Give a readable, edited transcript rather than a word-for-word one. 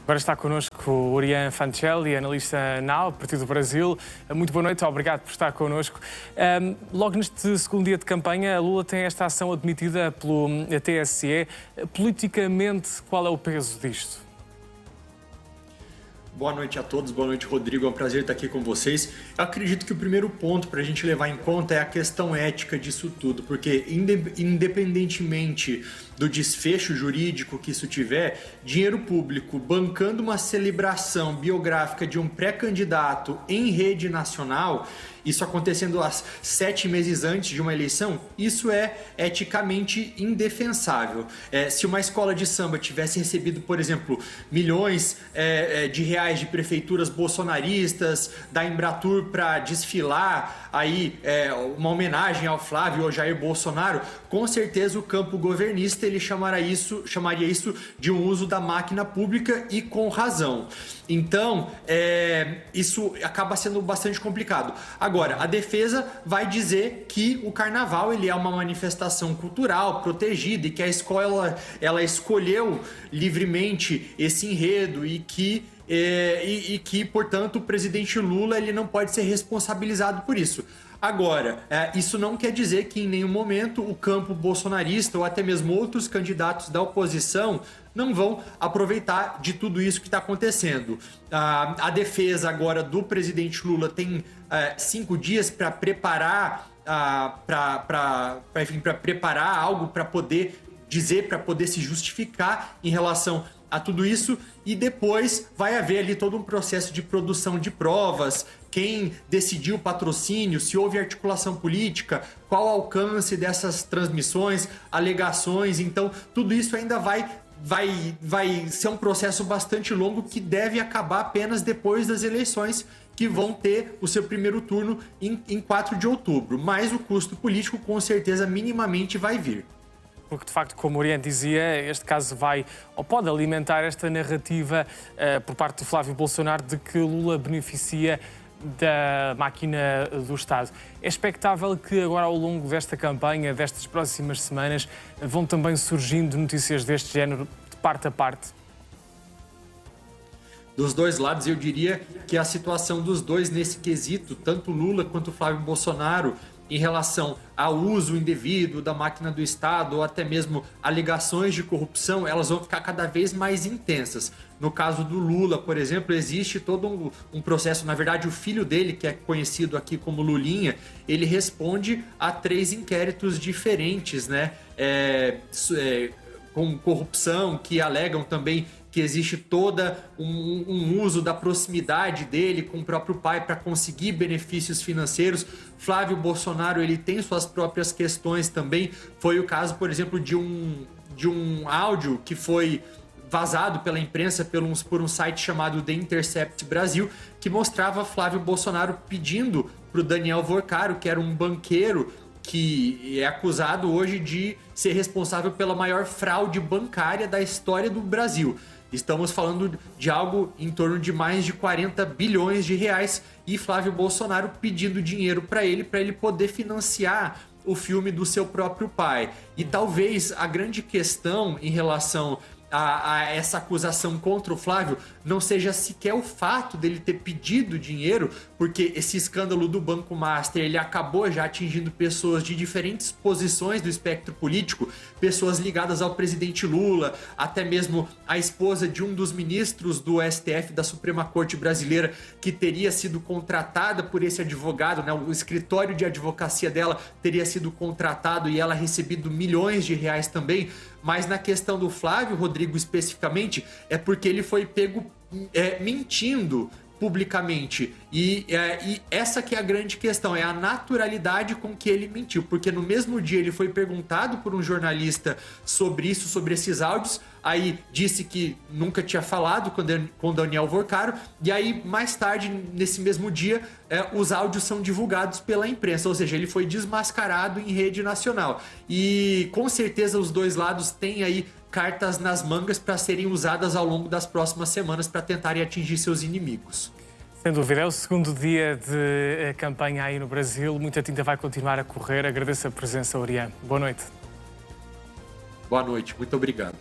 Agora está connosco o Orián Fancelli, analista na Partido do Brasil. Muito boa noite, obrigado por estar connosco. Logo neste segundo dia de campanha, a Lula tem esta ação admitida pelo TSE. Politicamente, qual é o peso disto? Boa noite a todos, boa noite, Rodrigo. É um prazer estar aqui com vocês. Eu acredito que o primeiro ponto para a gente levar em conta é a questão ética disso tudo, porque independentemente do desfecho jurídico que isso tiver, dinheiro público bancando uma celebração biográfica de um pré-candidato em rede nacional, isso acontecendo 7 meses antes de uma eleição, isso é eticamente indefensável. Se uma escola de samba tivesse recebido, por exemplo, milhões de reais de prefeituras bolsonaristas, da Embratur para desfilar aí uma homenagem ao Flávio ou Jair Bolsonaro, com certeza o campo governista ele chamaria isso de um uso da máquina pública e com razão. Então, isso acaba sendo bastante complicado. Agora, a defesa vai dizer que o carnaval ele é uma manifestação cultural protegida e que a escola ela escolheu livremente esse enredo e que, portanto, o presidente Lula ele não pode ser responsabilizado por isso. Agora, isso não quer dizer que em nenhum momento o campo bolsonarista ou até mesmo outros candidatos da oposição não vão aproveitar de tudo isso que está acontecendo. A defesa agora do presidente Lula tem 5 dias para preparar para preparar algo para poder dizer, para poder se justificar em relação a tudo isso, e depois vai haver ali todo um processo de produção de provas, quem decidiu o patrocínio, se houve articulação política, qual o alcance dessas transmissões, alegações. Então tudo isso ainda vai ser um processo bastante longo que deve acabar apenas depois das eleições, que vão ter o seu primeiro turno em 4 de outubro. Mas o custo político com certeza minimamente vai vir. Porque, de facto, como o Orián dizia, este caso vai ou pode alimentar esta narrativa por parte do Flávio Bolsonaro de que Lula beneficia da máquina do Estado. É expectável que agora, ao longo desta campanha, destas próximas semanas, vão também surgindo notícias deste género de parte a parte? Dos dois lados, eu diria que a situação dos dois nesse quesito, tanto Lula quanto Flávio Bolsonaro, em relação ao uso indevido da máquina do Estado ou até mesmo alegações de corrupção, elas vão ficar cada vez mais intensas. No caso do Lula, por exemplo, existe todo um processo, na verdade o filho dele, que é conhecido aqui como Lulinha, ele responde a 3 inquéritos diferentes, né? Com corrupção, que alegam também que existe toda um uso da proximidade dele com o próprio pai para conseguir benefícios financeiros. Flávio Bolsonaro ele tem suas próprias questões também. Foi o caso, por exemplo, de um áudio que foi vazado pela imprensa por um site chamado The Intercept Brasil, que mostrava Flávio Bolsonaro pedindo para o Daniel Vorcaro, que era um banqueiro que é acusado hoje de ser responsável pela maior fraude bancária da história do Brasil. Estamos falando de algo em torno de mais de 40 bilhões de reais e Flávio Bolsonaro pedindo dinheiro para ele poder financiar o filme do seu próprio pai. E talvez a grande questão em relação a essa acusação contra o Flávio não seja sequer o fato dele ter pedido dinheiro, porque esse escândalo do Banco Master ele acabou já atingindo pessoas de diferentes posições do espectro político, pessoas ligadas ao presidente Lula, até mesmo a esposa de um dos ministros do STF, da Suprema Corte Brasileira, que teria sido contratada por esse advogado, né? O escritório de advocacia dela teria sido contratado e ela recebido milhões de reais também. Mas na questão do Flávio, Rodrigo, especificamente, é porque ele foi pego mentindo publicamente. E essa que é a grande questão, é a naturalidade com que ele mentiu. Porque no mesmo dia ele foi perguntado por um jornalista sobre isso, sobre esses áudios, aí disse que nunca tinha falado com Daniel Vorcaro, e aí mais tarde, nesse mesmo dia, os áudios são divulgados pela imprensa, ou seja, ele foi desmascarado em rede nacional. E com certeza os dois lados têm aí cartas nas mangas para serem usadas ao longo das próximas semanas para tentarem atingir seus inimigos. Sem dúvida, é o segundo dia de campanha aí no Brasil. Muita tinta vai continuar a correr. Agradeço a presença, Orián. Boa noite. Boa noite, muito obrigado.